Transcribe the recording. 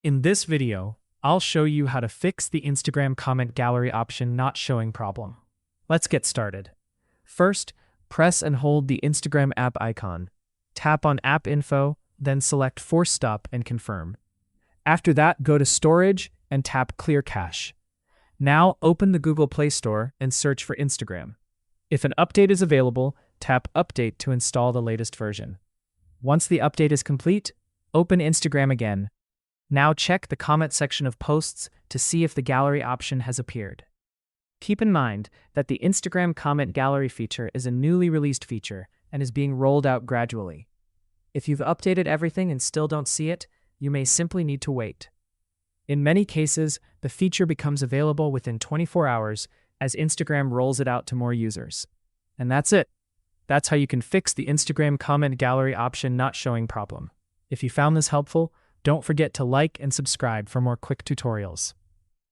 In this video, I'll show you how to fix the Instagram comment gallery option not showing problem. Let's get started. First, press and hold the Instagram app icon. Tap on App Info, then select Force Stop and confirm. After that, go to Storage and tap Clear Cache. Now open the Google Play Store and search for Instagram. If an update is available, tap Update to install the latest version. Once the update is complete, open Instagram again. Now check the comment section of posts to see if the gallery option has appeared. Keep in mind that the Instagram comment gallery feature is a newly released feature and is being rolled out gradually. If you've updated everything and still don't see it, you may simply need to wait. In many cases, the feature becomes available within 24 hours as Instagram rolls it out to more users. And that's it. That's how you can fix the Instagram comment gallery option not showing problem. If you found this helpful, don't forget to like and subscribe for more quick tutorials.